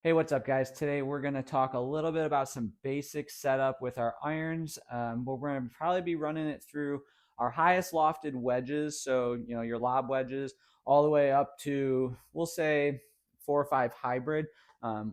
Hey, what's up, guys? Today we're going to talk a little bit about some basic setup with our irons. But we're going to probably be running it through our highest lofted wedges. So, your lob wedges, all the way up to, we'll say, 4 or 5 hybrid.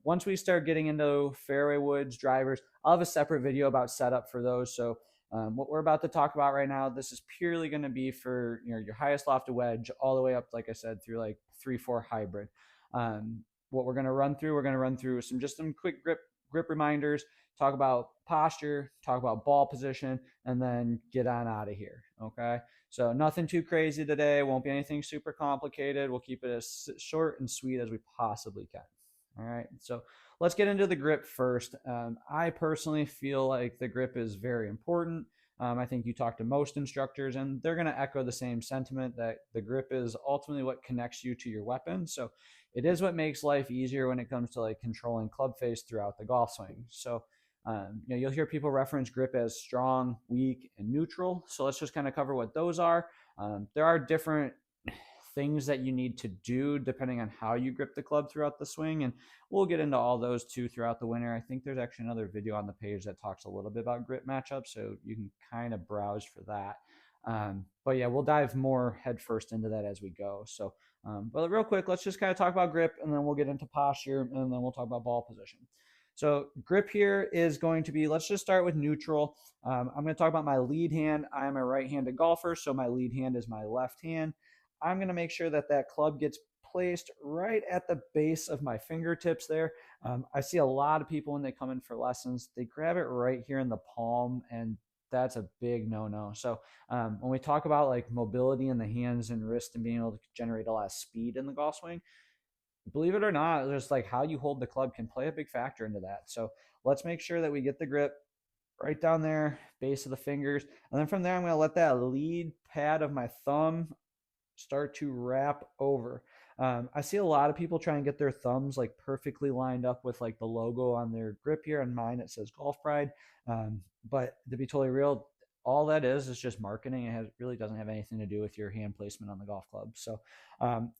Once we start getting into fairway woods, drivers, I'll have a separate video about setup for those. So, what we're about to talk about right now, this is purely going to be for your highest lofted wedge, all the way up, like I said, through like 3, 4 hybrid. What we're going to run through some quick grip reminders, talk about posture, talk about ball position, and then get on out of here. Okay. So nothing too crazy today. Won't be anything super complicated. We'll keep it as short and sweet as we possibly can. All right. So let's get into the grip first. I personally feel like the grip is very important. I think you talk to most instructors, and they're going to echo the same sentiment that the grip is ultimately what connects you to your weapon. So it is what makes life easier when it comes to like controlling club face throughout the golf swing. So, you'll hear people reference grip as strong, weak, and neutral. So let's just kind of cover what those are. There are different things that you need to do depending on how you grip the club throughout the swing, and we'll get into all those too throughout the winter. I think there's actually another video on the page that talks a little bit about grip matchups, so you can kind of browse for that. But yeah, we'll dive more headfirst into that as we go. So, but real quick, let's just kind of talk about grip, and then we'll get into posture, and then we'll talk about ball position. So grip here is going to be, let's just start with neutral. I'm going to talk about my lead hand. I'm a right-handed golfer, so my lead hand is my left hand. I'm going to make sure that that club gets placed right at the base of my fingertips there. I see a lot of people when they come in for lessons, they grab it right here in the palm, and that's a big no-no. So when we talk about like mobility in the hands and wrist and being able to generate a lot of speed in the golf swing, believe it or not, just like how you hold the club can play a big factor into that. So let's make sure that we get the grip right down there, base of the fingers. And then from there, I'm going to let that lead pad of my thumb start to wrap over. I see a lot of people try and get their thumbs like perfectly lined up with like the logo on their grip here. On mine, it says Golf Pride. But to be totally real, all that is just marketing. Really doesn't have anything to do with your hand placement on the golf club. So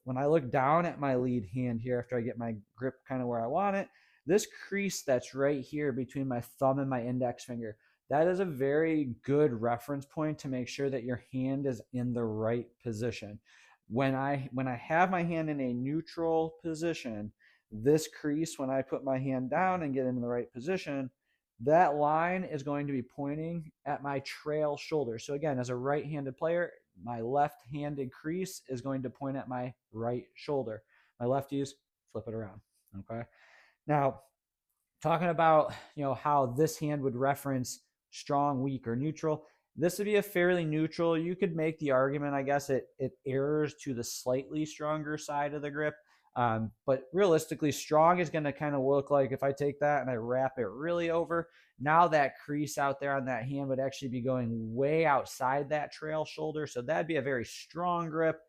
when I look down at my lead hand here after I get my grip kind of where I want it, this crease that's right here between my thumb and my index finger, that is a very good reference point to make sure that your hand is in the right position. When I have my hand in a neutral position, this crease, when I put my hand down and get into the right position, that line is going to be pointing at my trail shoulder. So again, as a right-handed player, my left-handed crease is going to point at my right shoulder. My lefties, flip it around. Okay. Now, talking about how this hand would reference strong, weak, or neutral. This would be a fairly neutral. You could make the argument, I guess, it errs to the slightly stronger side of the grip. But realistically, strong is going to kind of look like if I take that and I wrap it really over. Now that crease out there on that hand would actually be going way outside that trail shoulder. So that'd be a very strong grip.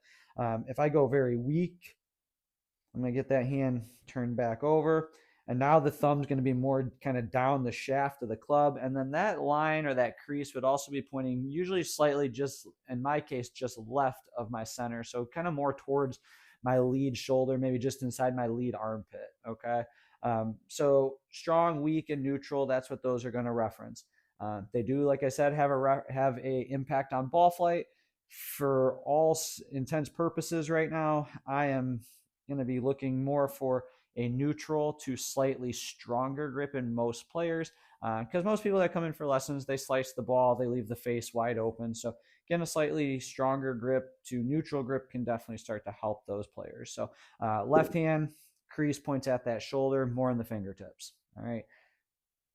If I go very weak, I'm going to get that hand turned back over. And now the thumb's going to be more kind of down the shaft of the club. And then that line or that crease would also be pointing usually slightly, just in my case, just left of my center. So kind of more towards my lead shoulder, maybe just inside my lead armpit. Okay. So strong, weak, and neutral, that's what those are going to reference. They do, like I said, have a impact on ball flight. For all intents purposes right now, I am going to be looking more for a neutral to slightly stronger grip in most players, because most people that come in for lessons, they slice the ball, they leave the face wide open. So getting a slightly stronger grip to neutral grip can definitely start to help those players. So left hand crease points at that shoulder, more in the fingertips. All right.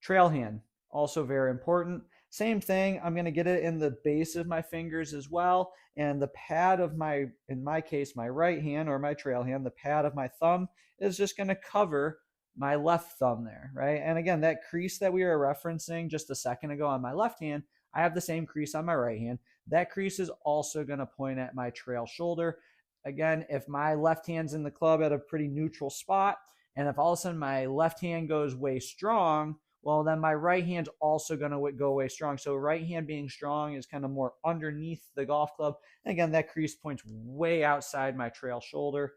Trail hand, also very important. Same thing, I'm going to get it in the base of my fingers as well. And the pad of my, in my case, my right hand or my trail hand, the pad of my thumb is just going to cover my left thumb there, right? And again, that crease that we were referencing just a second ago on my left hand, I have the same crease on my right hand. That crease is also going to point at my trail shoulder. Again, if my left hand's in the club at a pretty neutral spot, and if all of a sudden my left hand goes way strong, well, then my right hand's also going to go way strong. So right hand being strong is kind of more underneath the golf club. And again, that crease points way outside my trail shoulder.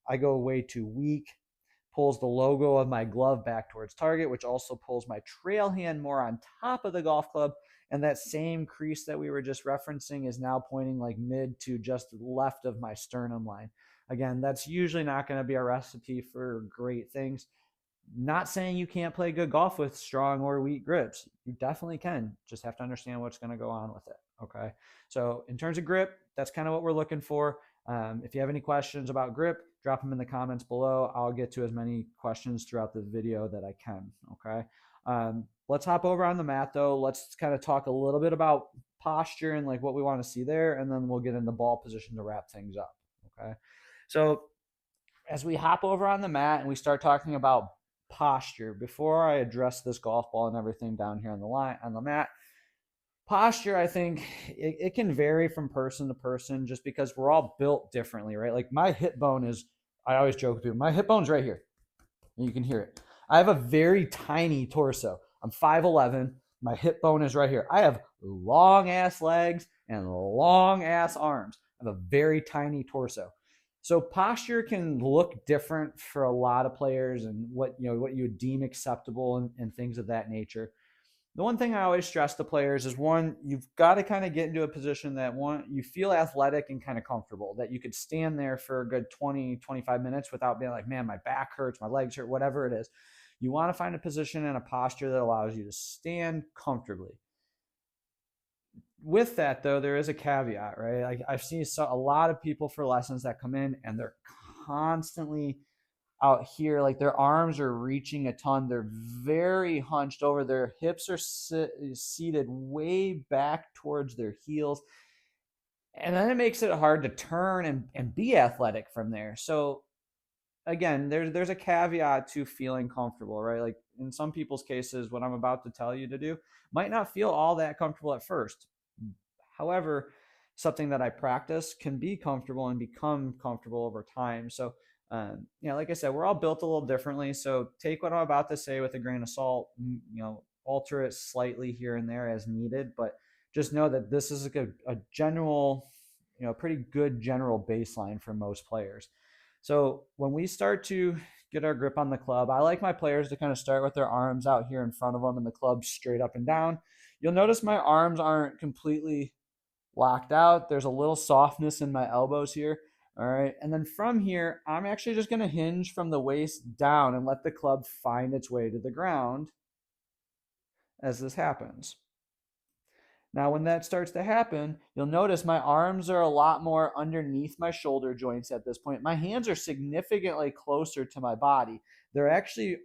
I go way too weak. pulls the logo of my glove back towards target, which also pulls my trail hand more on top of the golf club. And that same crease that we were just referencing is now pointing like mid to just left of my sternum line. Again, that's usually not going to be a recipe for great things. Not saying you can't play good golf with strong or weak grips. You definitely can. Just have to understand what's going to go on with it. Okay. So in terms of grip, that's kind of what we're looking for. If you have any questions about grip, drop them in the comments below. I'll get to as many questions throughout the video that I can. Okay. Let's hop over on the mat though. Let's kind of talk a little bit about posture and like what we want to see there, and then we'll get into ball position to wrap things up. Okay. So as we hop over on the mat and we start talking about posture, before I address this golf ball and everything down here on the line on the mat, posture, I think it can vary from person to person just because we're all built differently, right? Like my hip bone is, I always joke with people, my hip bone's right here. And you can hear it. I have a very tiny torso. I'm 5'11". My hip bone is right here. I have long ass legs and long ass arms. I have a very tiny torso. So posture can look different for a lot of players and what you would deem acceptable and things of that nature. The one thing I always stress to players is one, you've got to kind of get into a position that one, you feel athletic and kind of comfortable, that you could stand there for a good 20, 25 minutes without being like, man, my back hurts, my legs hurt, whatever it is. You want to find a position and a posture that allows you to stand comfortably. With that, though, there is a caveat, right? Like I've seen a lot of people for lessons that come in and they're constantly out here, like their arms are reaching a ton. They're very hunched over. Their hips are seated way back towards their heels. And then it makes it hard to turn and be athletic from there. So again, there's a caveat to feeling comfortable, right? Like in some people's cases, what I'm about to tell you to do might not feel all that comfortable at first. However, something that I practice can be comfortable and become comfortable over time. So like I said, we're all built a little differently. So take what I'm about to say with a grain of salt, alter it slightly here and there as needed, but just know that this is a general, pretty good general baseline for most players. So when we start to get our grip on the club, I like my players to kind of start with their arms out here in front of them and the club straight up and down. You'll notice my arms aren't completely locked out. There's a little softness in my elbows here. All right. And then from here, I'm actually just going to hinge from the waist down and let the club find its way to the ground as this happens. Now, when that starts to happen, you'll notice my arms are a lot more underneath my shoulder joints at this point. My hands are significantly closer to my body. They're actually,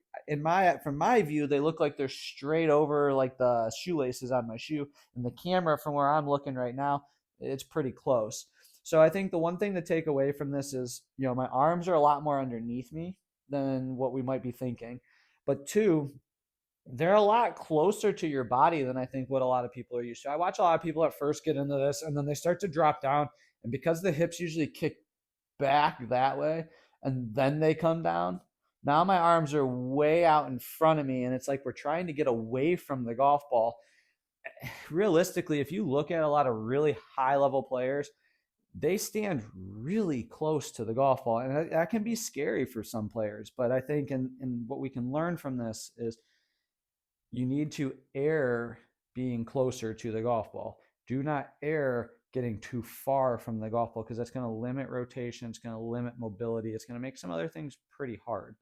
from my view, they look like they're straight over like the shoelaces on my shoe. And the camera from where I'm looking right now, it's pretty close. So I think the one thing to take away from this is, my arms are a lot more underneath me than what we might be thinking. But two, they're a lot closer to your body than I think what a lot of people are used to. I watch a lot of people at first get into this and then they start to drop down. And because the hips usually kick back that way and then they come down, now my arms are way out in front of me. And it's like we're trying to get away from the golf ball. Realistically, if you look at a lot of really high level players, they stand really close to the golf ball. And that can be scary for some players. But I think in what we can learn from this is you need to err being closer to the golf ball. Do not err getting too far from the golf ball because that's going to limit rotation. It's going to limit mobility. It's going to make some other things pretty hard.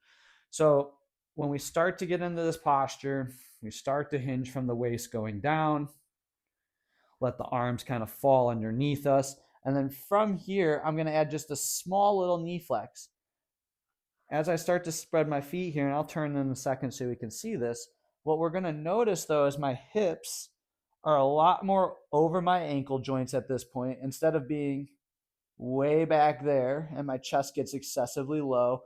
So when we start to get into this posture, we start to hinge from the waist going down. Let the arms kind of fall underneath us. And then from here, I'm going to add just a small little knee flex. As I start to spread my feet here, and I'll turn in a second so we can see this, what we're going to notice, though, is my hips are a lot more over my ankle joints at this point instead of being way back there, and my chest gets excessively low.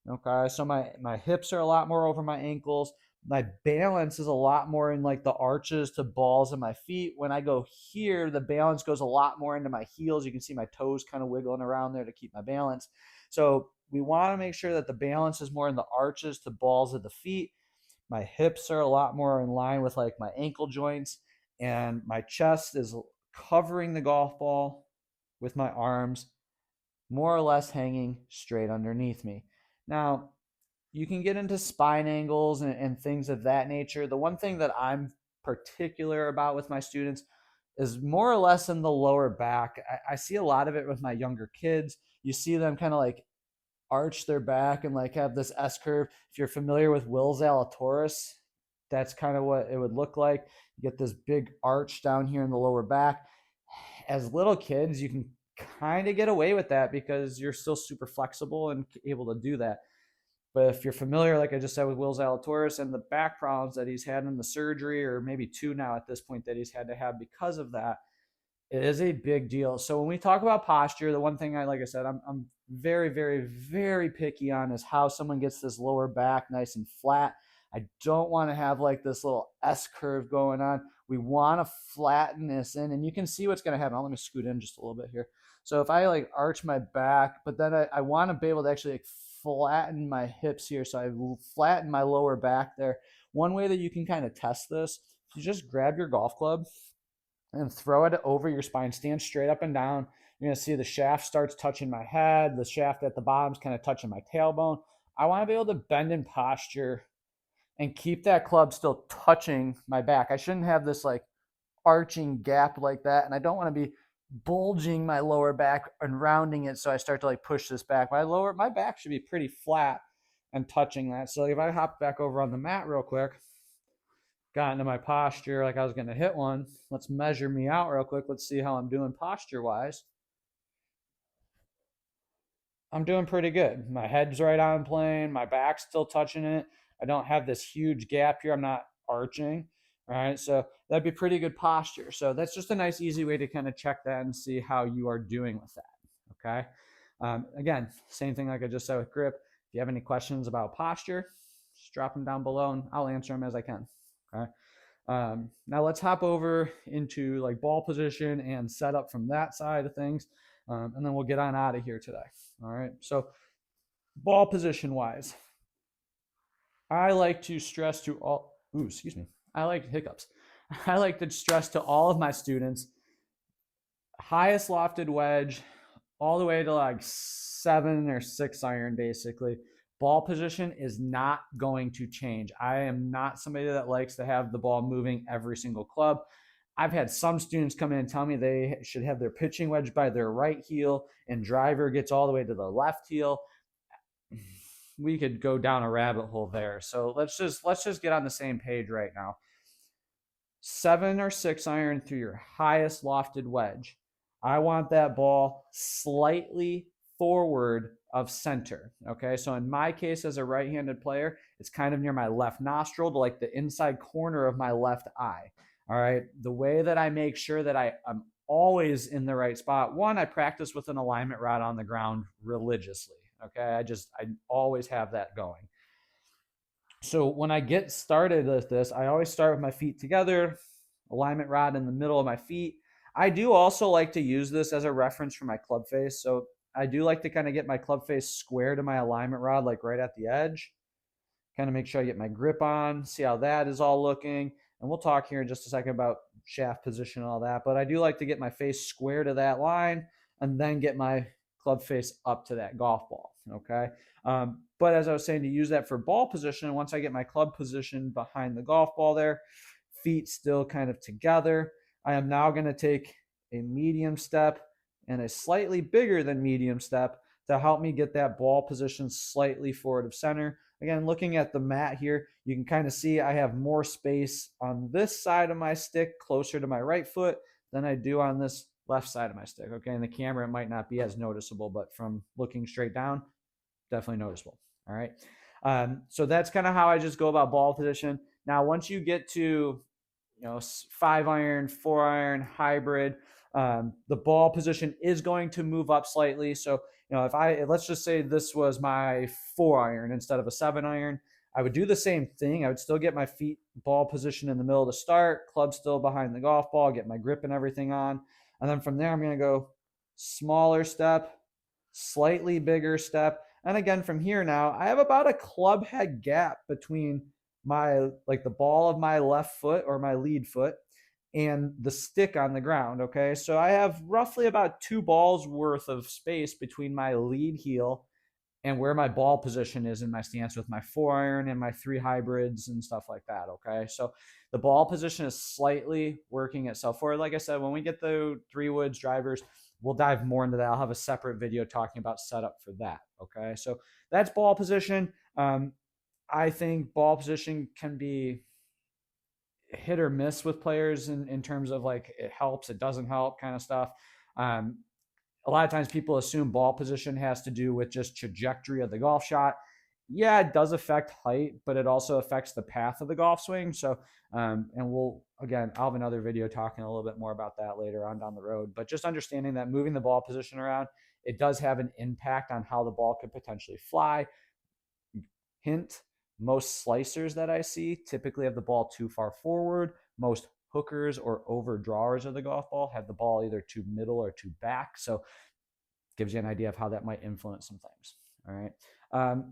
Okay, so my hips are a lot more over my ankles. My balance is a lot more in like the arches to balls of my feet. When I go here, the balance goes a lot more into my heels. You can see my toes kind of wiggling around there to keep my balance. So we want to make sure that the balance is more in the arches to balls of the feet. My hips are a lot more in line with like my ankle joints, and my chest is covering the golf ball with my arms more or less hanging straight underneath me. Now, you can get into spine angles and things of that nature. The one thing that I'm particular about with my students is more or less in the lower back. I see a lot of it with my younger kids. You see them kind of like arch their back and like have this S curve. If you're familiar with Will Zalatoris, that's kind of what it would look like. You get this big arch down here in the lower back. As little kids, you can kind of get away with that because you're still super flexible and able to do that. But if you're familiar, like I just said, with Will Zalatoris and the back problems that he's had in the surgery, or maybe two now at this point that he's had to have because of that, it is a big deal. So when we talk about posture, the one thing like I said, I'm very, very, very picky on is how someone gets this lower back nice and flat. I don't want to have like this little S curve going on. We want to flatten this in, and you can see what's going to happen. Let me scoot in just a little bit here. So if I like arch my back, but then I want to be able to actually like flatten my hips here. So I flatten my lower back there. One way that you can kind of test this, you just grab your golf club and throw it over your spine. Stand straight up and down. You're going to see the shaft starts touching my head. The shaft at the bottom is kind of touching my tailbone. I want to be able to bend in posture and keep that club still touching my back. I shouldn't have this like arching gap like that. And I don't want to be bulging my lower back and rounding it so I start to like push this back. My back should be pretty flat and touching that. So if I hop back over on the mat real quick, got into my posture like I was going to hit one. Let's measure me out real quick. Let's see how I'm doing posture wise. I'm doing pretty good. My head's right on plane. My back's still touching it. I don't have this huge gap here. I'm not arching. All right. So that'd be pretty good posture. So that's just a nice, easy way to kind of check that and see how you are doing with that. Okay. Again, same thing like I just said with grip. If you have any questions about posture, just drop them down below and I'll answer them as I can. Okay. Now let's hop over into like ball position and setup from that side of things. And then we'll get on out of here today. All right. So ball position wise, I like to stress to all, excuse me. I like hiccups. I like to stress to all of my students, highest lofted wedge all the way to like 7 or 6 iron basically. Ball position is not going to change. I am not somebody that likes to have the ball moving every single club. I've had some students come in and tell me they should have their pitching wedge by their right heel and driver gets all the way to the left heel. We could go down a rabbit hole there. So let's just get on the same page right now. 7 or 6 iron through your highest lofted wedge. I want that ball slightly forward of center. Okay, so in my case as a right-handed player, it's kind of near my left nostril to like the inside corner of my left eye. All right, the way that I make sure that I'm always in the right spot, one, I practice with an alignment rod on the ground religiously. Okay, I always have that going. So when I get started with this, I always start with my feet together, alignment rod in the middle of my feet. I do also like to use this as a reference for my club face. So I do like to kind of get my club face square to my alignment rod, like right at the edge. Kind of make sure I get my grip on, see how that is all looking. And we'll talk here in just a second about shaft position and all that. But I do like to get my face square to that line and then get my club face up to that golf ball. Okay. But as I was saying, to use that for ball position, once I get my club position behind the golf ball there, feet still kind of together, I am now going to take a medium step and a slightly bigger than medium step to help me get that ball position slightly forward of center. Again, looking at the mat here, you can kind of see I have more space on this side of my stick closer to my right foot than I do on this left side of my stick. Okay, in the camera, it might not be as noticeable, but from looking straight down, definitely noticeable. All right. So that's kind of how I just go about ball position. Now, once you get to 5 iron, 4 iron, hybrid, the ball position is going to move up slightly. So if let's just say this was my 4 iron instead of a 7 iron, I would do the same thing. I would still get my feet ball position in the middle to start, club still behind the golf ball, get my grip and everything on. And then from there, I'm going to go smaller step, slightly bigger step. And again, from here now, I have about a club head gap between the ball of my left foot or my lead foot and the stick on the ground. Okay. So I have roughly about 2 balls worth of space between my lead heel and where my ball position is in my stance with my 4-iron and my 3 hybrids and stuff like that. Okay. So the ball position is slightly working itself forward. Like I said, when we get the 3 woods drivers, we'll dive more into that. I'll have a separate video talking about setup for that. Okay. So that's ball position. I think ball position can be hit or miss with players in terms of like it helps, it doesn't help kind of stuff. Um, a lot of times people assume ball position has to do with just trajectory of the golf shot. Yeah, it does affect height, but it also affects the path of the golf swing. So, and we'll, again, I'll have another video talking a little bit more about that later on down the road. But just understanding that moving the ball position around, it does have an impact on how the ball could potentially fly. Hint, most slicers that I see typically have the ball too far forward. Most hookers or overdrawers of the golf ball have the ball either too middle or too back. So gives you an idea of how that might influence some things. All right.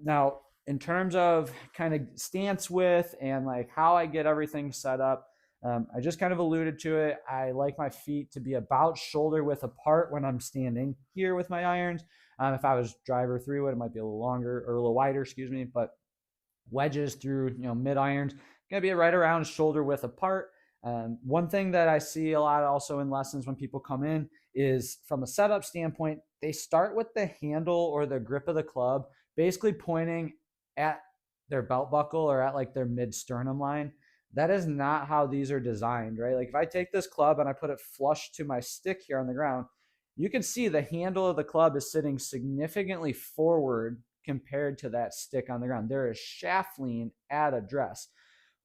Now, in terms of kind of stance width and like how I get everything set up, I just kind of alluded to it. I like my feet to be about shoulder width apart when I'm standing here with my irons. If I was driver 3-wood, it might be a little longer or a little wider, excuse me, but wedges through, mid irons, gonna be right around shoulder width apart. One thing that I see a lot also in lessons when people come in is from a setup standpoint, they start with the handle or the grip of the club, basically pointing at their belt buckle or at like their mid sternum line. That is not how these are designed, right? Like if I take this club and I put it flush to my stick here on the ground, you can see the handle of the club is sitting significantly forward compared to that stick on the ground. There is shaft lean at address.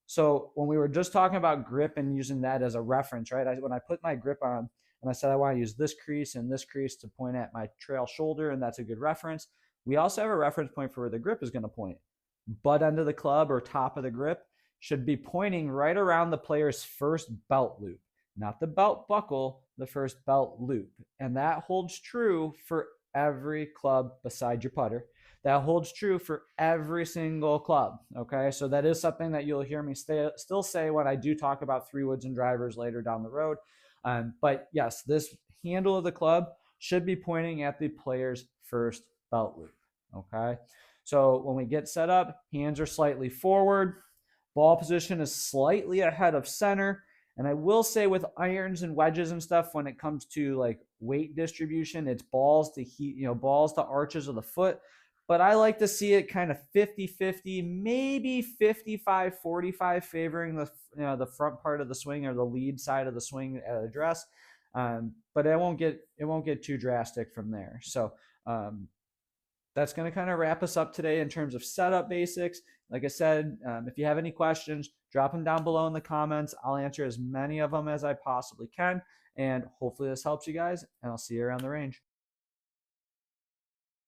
So when we were just talking about grip and using that as a reference, right? When I put my grip on and I said I want to use this crease and this crease to point at my trail shoulder, and that's a good reference. We also have a reference point for where the grip is going to point. Butt end of the club or top of the grip should be pointing right around the player's first belt loop, not the belt buckle, the first belt loop. And that holds true for every club beside your putter. That holds true for every single club. Okay. So that is something that you'll hear me still say when I do talk about 3 woods and drivers later down the road. But yes, this handle of the club should be pointing at the player's first belt loop. Okay. So when we get set up, hands are slightly forward. Ball position is slightly ahead of center. And I will say with irons and wedges and stuff, when it comes to like weight distribution, it's balls to balls to arches of the foot. But I like to see it kind of 50-50, maybe 55-45 favoring the front part of the swing or the lead side of the swing at address. But it won't get too drastic from there. So that's going to kind of wrap us up today in terms of setup basics. Like I said, if you have any questions, drop them down below in the comments. I'll answer as many of them as I possibly can. And hopefully this helps you guys, and I'll see you around the range.